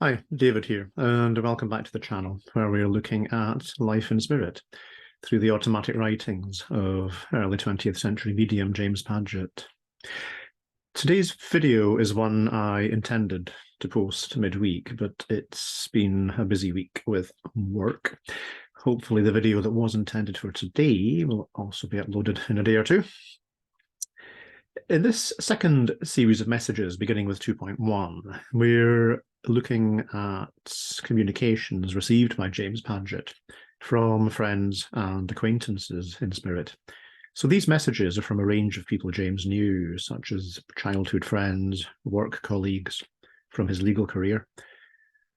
Hi, David here, and welcome back to the channel where we're looking at life in spirit through the automatic writings of early 20th century medium James Padgett. Today's video is one I intended to post midweek, but it's been a busy week with work. Hopefully the video that was intended for today will also be uploaded in a day or two. In this second series of messages, beginning with 2.1, we're looking at communications received by James Padgett from friends and acquaintances in spirit. So these messages are from a range of people James knew, such as childhood friends, work colleagues, from his legal career,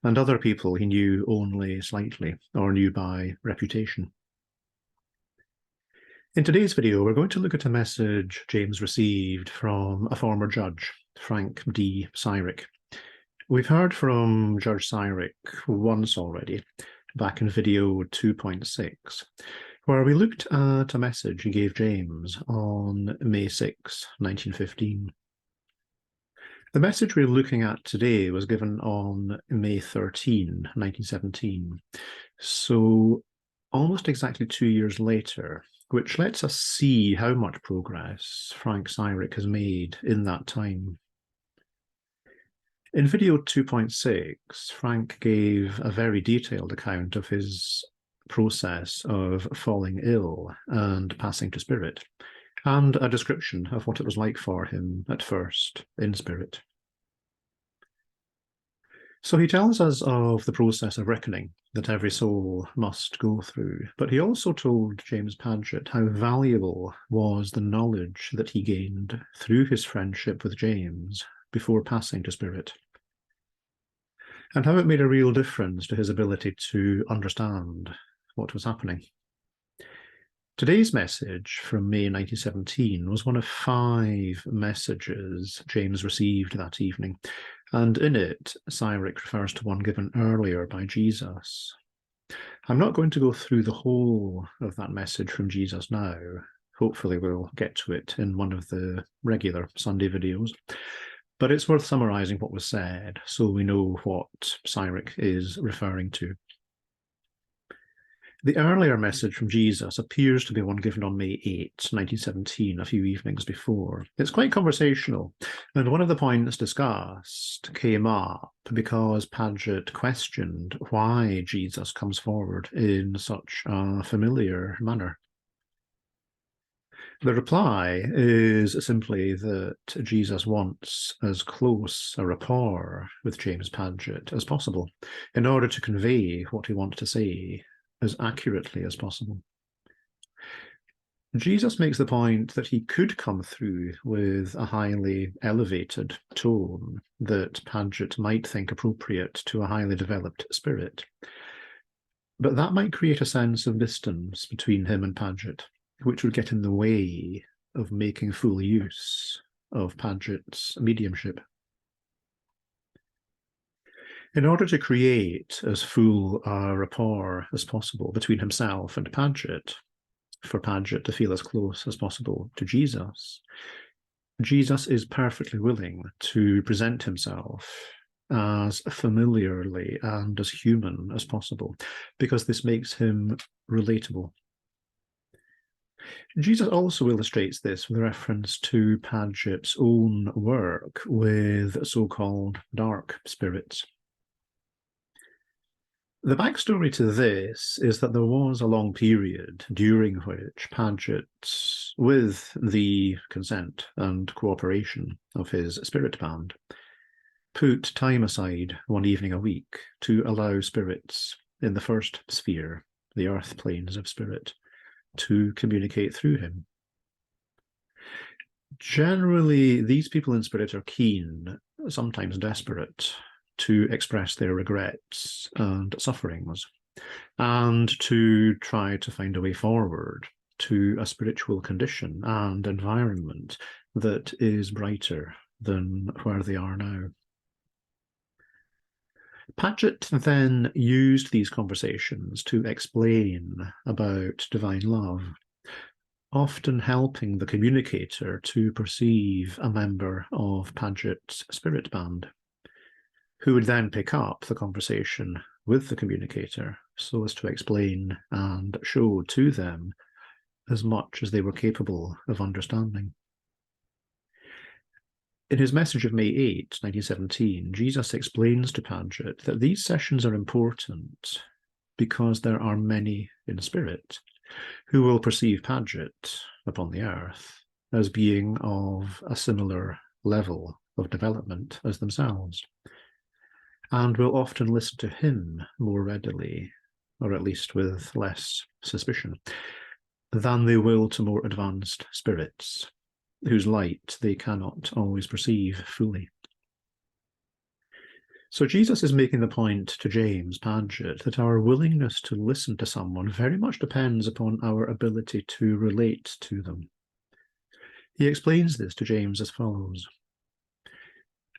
and other people he knew only slightly or knew by reputation. In today's video, we're going to look at a message James received from a former judge, Frank D. Syrick. We've heard from Judge Syrick once already, back in video 2.6, where we looked at a message he gave James on May 6, 1915. The message we're looking at today was given on May 13, 1917, so almost exactly 2 years later, which lets us see how much progress Frank Syrick has made in that time. In video 2.6, Frank gave a very detailed account of his process of falling ill and passing to spirit, and a description of what it was like for him at first in spirit. So he tells us of the process of reckoning that every soul must go through, but he also told James Padgett how valuable was the knowledge that he gained through his friendship with James before passing to spirit, and how it made a real difference to his ability to understand what was happening. Today's message from May 1917 was one of 5 messages James received that evening, and in it, Syrick refers to one given earlier by Jesus. I'm not going to go through the whole of that message from Jesus now. Hopefully we'll get to it in one of the regular Sunday videos. But it's worth summarising what was said so we know what Syrick is referring to. The earlier message from Jesus appears to be one given on May 8, 1917, a few evenings before. It's quite conversational, and one of the points discussed came up because Padgett questioned why Jesus comes forward in such a familiar manner. The reply is simply that Jesus wants as close a rapport with James Padgett as possible in order to convey what he wants to say as accurately as possible. Jesus makes the point that he could come through with a highly elevated tone that Padgett might think appropriate to a highly developed spirit. But that might create a sense of distance between him and Padgett, which would get in the way of making full use of Padgett's mediumship. In order to create as full a rapport as possible between himself and Padgett, for Padgett to feel as close as possible to Jesus, Jesus is perfectly willing to present himself as familiarly and as human as possible, because this makes him relatable. Jesus also illustrates this with reference to Padgett's own work with so-called dark spirits. The backstory to this is that there was a long period during which Padgett, with the consent and cooperation of his spirit band, put time aside one evening a week to allow spirits in the first sphere, the earth planes of spirit, to communicate through him. Generally, these people in spirit are keen, sometimes desperate, to express their regrets and sufferings, and to try to find a way forward to a spiritual condition and environment that is brighter than where they are now. Padgett then used these conversations to explain about divine love, often helping the communicator to perceive a member of Padgett's spirit band. who would then pick up the conversation with the communicator so as to explain and show to them as much as they were capable of understanding. In his message of May 8, 1917, Jesus explains to Padgett that these sessions are important because there are many in spirit who will perceive Padgett upon the earth as being of a similar level of development as themselves, and will often listen to him more readily, or at least with less suspicion, than they will to more advanced spirits, whose light they cannot always perceive fully. So Jesus is making the point to James Padgett that our willingness to listen to someone very much depends upon our ability to relate to them. He explains this to James as follows.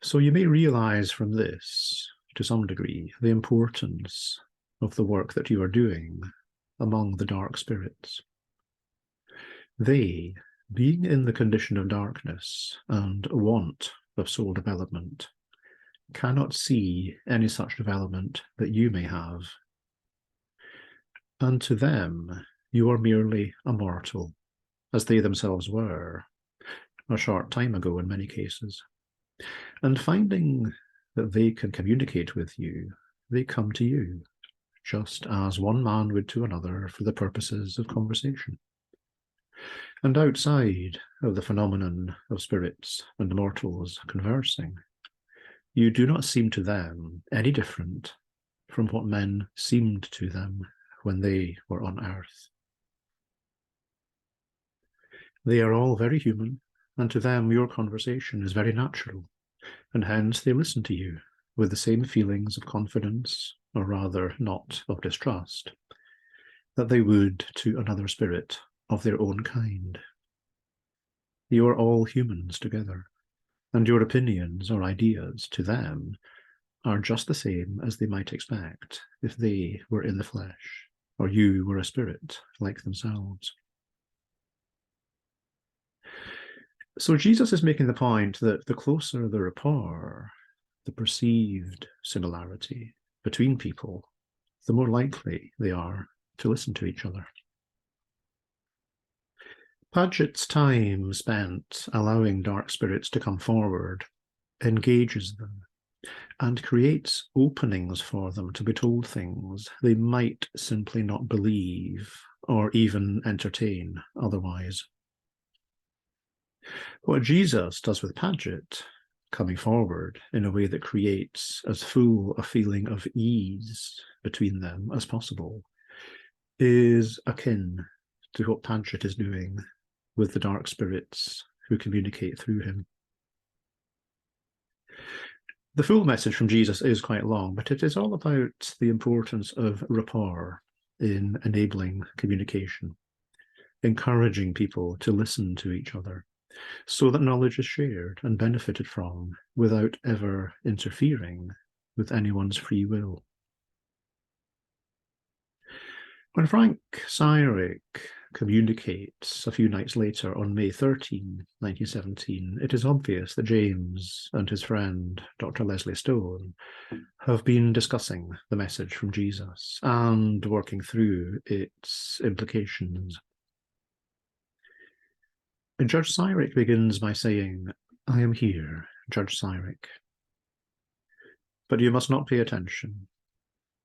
So you may realize from this, to some degree, the importance of the work that you are doing among the dark spirits. They, being in the condition of darkness and want of soul development, cannot see any such development that you may have. And to them, you are merely a mortal, as they themselves were, a short time ago in many cases. And finding that they can communicate with you, they come to you, just as one man would to another for the purposes of conversation. And outside of the phenomenon of spirits and mortals conversing, you do not seem to them any different from what men seemed to them when they were on earth. They are all very human, and to them your conversation is very natural, and hence they listen to you with the same feelings of confidence, or rather not of distrust, that they would to another spirit of their own kind. You are all humans together, and your opinions or ideas to them are just the same as they might expect if they were in the flesh, or you were a spirit like themselves. So Jesus is making the point that the closer the rapport, the perceived similarity between people, the more likely they are to listen to each other. Padgett's time spent allowing dark spirits to come forward engages them and creates openings for them to be told things they might simply not believe or even entertain otherwise. What Jesus does with Padgett, coming forward in a way that creates as full a feeling of ease between them as possible, is akin to what Padgett is doing with the dark spirits who communicate through him. The full message from Jesus is quite long, but it is all about the importance of rapport in enabling communication, encouraging people to listen to each other, so that knowledge is shared and benefited from without ever interfering with anyone's free will. When Frank Syrick communicates a few nights later on May 13, 1917, it is obvious that James and his friend, Dr. Leslie Stone, have been discussing the message from Jesus and working through its implications. And Judge Syrick begins by saying, "I am here, Judge Syrick. But you must not pay attention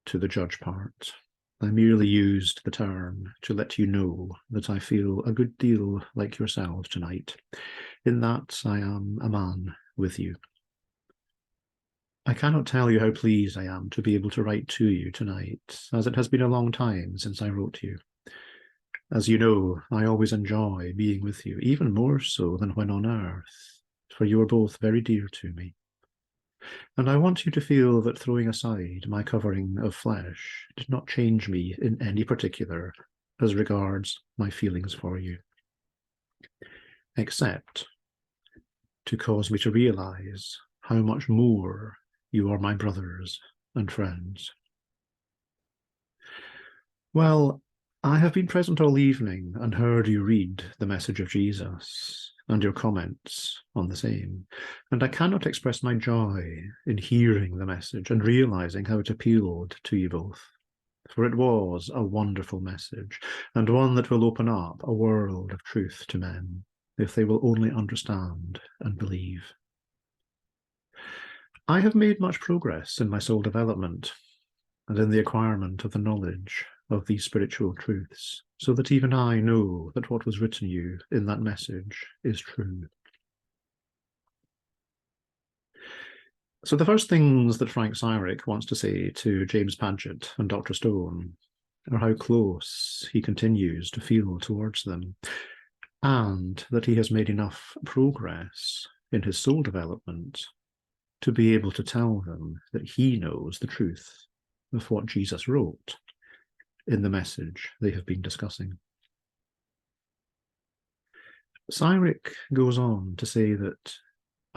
to the judge part. I merely used the term to let you know that I feel a good deal like yourselves tonight, in that I am a man with you. I cannot tell you how pleased I am to be able to write to you tonight, as it has been a long time since I wrote to you. As you know, I always enjoy being with you, even more so than when on earth, for you are both very dear to me. And I want you to feel that throwing aside my covering of flesh did not change me in any particular as regards my feelings for you, except to cause me to realize how much more you are my brothers and friends. Well, I have been present all evening and heard you read the message of Jesus, and your comments on the same. And I cannot express my joy in hearing the message and realizing how it appealed to you both. For it was a wonderful message, and one that will open up a world of truth to men, if they will only understand and believe. I have made much progress in my soul development and in the acquirement of the knowledge of these spiritual truths, so that even I know that what was written you in that message is true. So the first things that Frank Syrick wants to say to James Padgett and Dr. Stone are how close he continues to feel towards them, and that he has made enough progress in his soul development to be able to tell them that he knows the truth of what Jesus wrote in the message they have been discussing. Syrick goes on to say that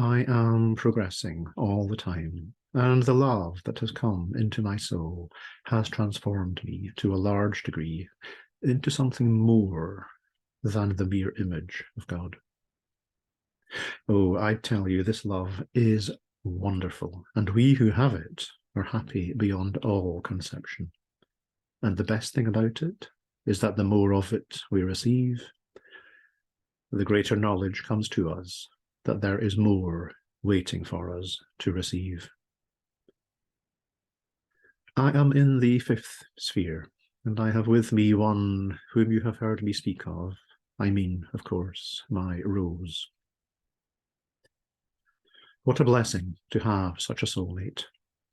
I am progressing all the time, and the love that has come into my soul has transformed me to a large degree into something more than the mere image of God. Oh, I tell you, this love is wonderful, and we who have it are happy beyond all conception. And the best thing about it is that the more of it we receive, the greater knowledge comes to us that there is more waiting for us to receive. I am in the fifth sphere, and I have with me one whom you have heard me speak of. I mean, of course, my Rose. What a blessing to have such a soulmate,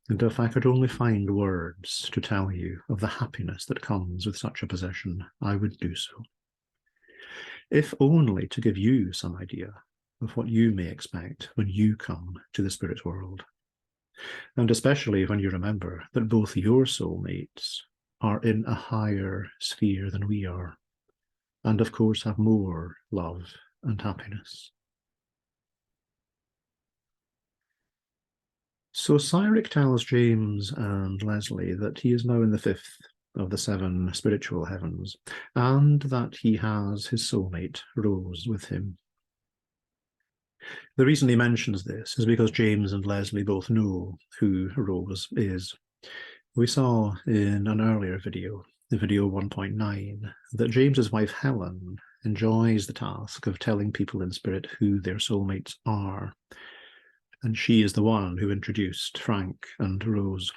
and if I could only find words to tell you of the happiness that comes with such a possession, I would do so. If only to give you some idea of what you may expect when you come to the spirit world, and especially when you remember that both your soulmates are in a higher sphere than we are, and of course have more love and happiness. So Syrick tells James and Leslie that he is now in the fifth of the 7 spiritual heavens, and that he has his soulmate, Rose, with him. The reason he mentions this is because James and Leslie both know who Rose is. We saw in an earlier video, the video 1.9, that James's wife Helen enjoys the task of telling people in spirit who their soulmates are, and she is the one who introduced Frank and Rose.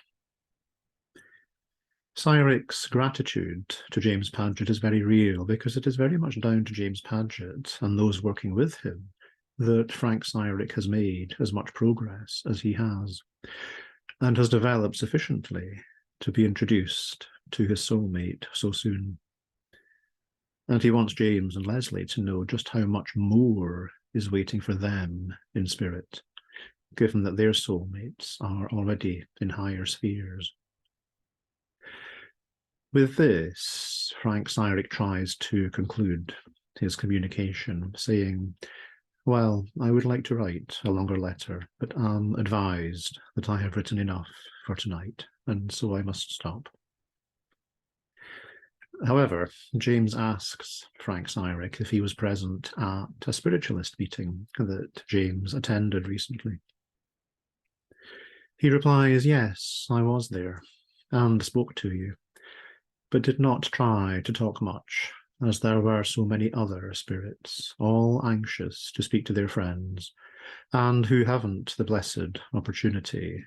Syrick's gratitude to James Padgett is very real, because it is very much down to James Padgett and those working with him that Frank Syrick has made as much progress as he has, and has developed sufficiently to be introduced to his soulmate so soon. And he wants James and Leslie to know just how much more is waiting for them in spirit, given that their soulmates are already in higher spheres. With this, Frank Syrick tries to conclude his communication, saying, well, I would like to write a longer letter, but am advised that I have written enough for tonight, and so I must stop. However, James asks Frank Syrick if he was present at a spiritualist meeting that James attended recently. He replies, yes, I was there, and spoke to you, but did not try to talk much, as there were so many other spirits, all anxious to speak to their friends, and who haven't the blessed opportunity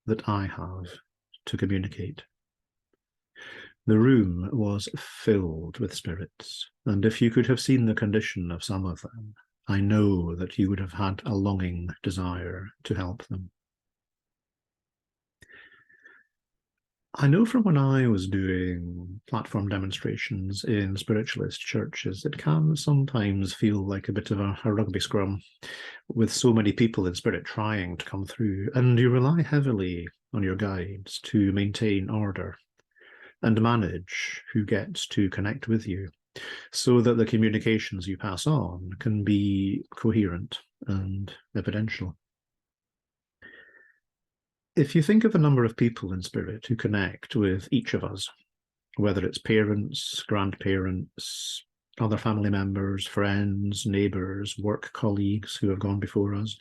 that I have to communicate. The room was filled with spirits, and if you could have seen the condition of some of them, I know that you would have had a longing desire to help them. I know from when I was doing platform demonstrations in spiritualist churches, it can sometimes feel like a bit of a rugby scrum, with so many people in spirit trying to come through, and you rely heavily on your guides to maintain order and manage who gets to connect with you, so that the communications you pass on can be coherent and evidential. If you think of a number of people in spirit who connect with each of us, whether it's parents, grandparents, other family members, friends, neighbours, work colleagues who have gone before us.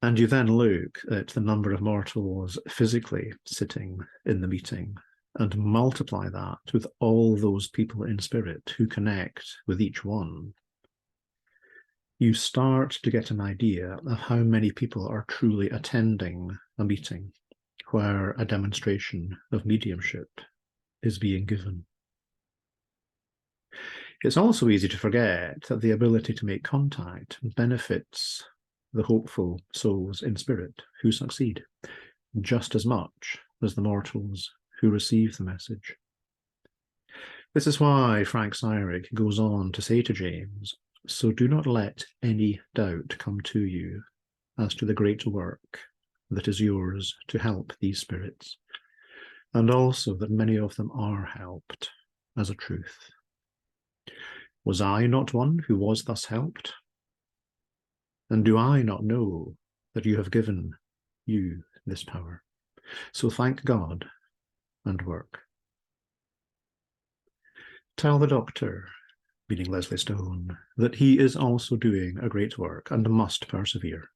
And you then look at the number of mortals physically sitting in the meeting and multiply that with all those people in spirit who connect with each one. You start to get an idea of how many people are truly attending a meeting where a demonstration of mediumship is being given. It's also easy to forget that the ability to make contact benefits the hopeful souls in spirit who succeed, just as much as the mortals who receive the message. This is why Frank Syrick goes on to say to James, "So do not let any doubt come to you as to the great work that is yours to help these spirits, and also that many of them are helped as a truth. Was I not one who was thus helped? And do I not know that you have given you this power? So thank God and work. Tell the doctor," meaning Leslie Stone, "that he is also doing a great work and must persevere.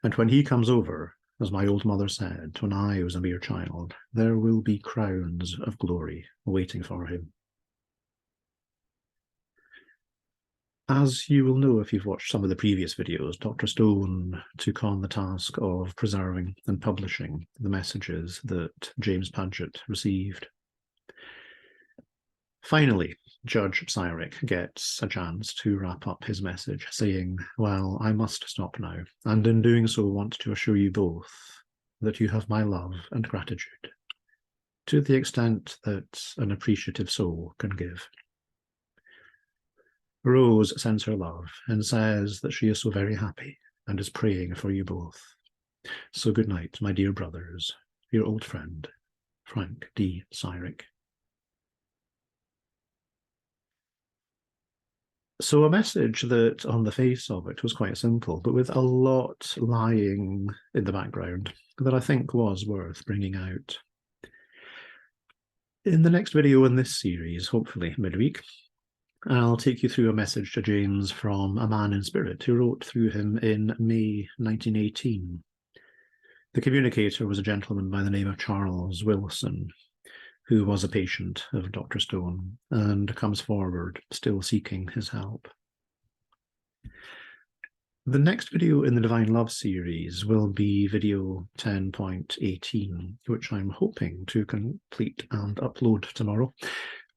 And when he comes over, as my old mother said when I was a mere child, there will be crowns of glory waiting for him." As you will know if you've watched some of the previous videos, Dr. Stone took on the task of preserving and publishing the messages that James Padgett received. Finally, Judge Syrick gets a chance to wrap up his message, saying, "Well, I must stop now, and in doing so want to assure you both that you have my love and gratitude, to the extent that an appreciative soul can give." Rose sends her love and says that she is so very happy and is praying for you both. So good night, my dear brothers, your old friend, Frank D. Syrick. So a message that on the face of it was quite simple, but with a lot lying in the background that I think was worth bringing out. In the next video in this series, hopefully midweek, I'll take you through a message to James from a man in spirit who wrote through him in May 1918. The communicator was a gentleman by the name of Charles Wilson, who was a patient of Dr. Stone and comes forward still seeking his help. The next video in the Divine Love series will be video 10.18, which I'm hoping to complete and upload tomorrow,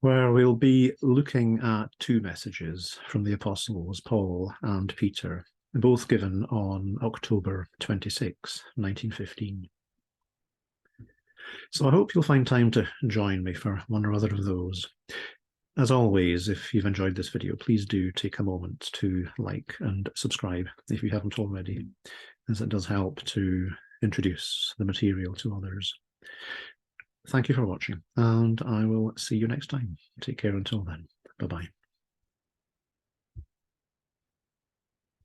where we'll be looking at two messages from the Apostles Paul and Peter, both given on October 26, 1915. So I hope you'll find time to join me for one or other of those. As always, if you've enjoyed this video, please do take a moment to like and subscribe if you haven't already, as it does help to introduce the material to others. Thank you for watching, and I will see you next time. Take care until then. Bye-bye.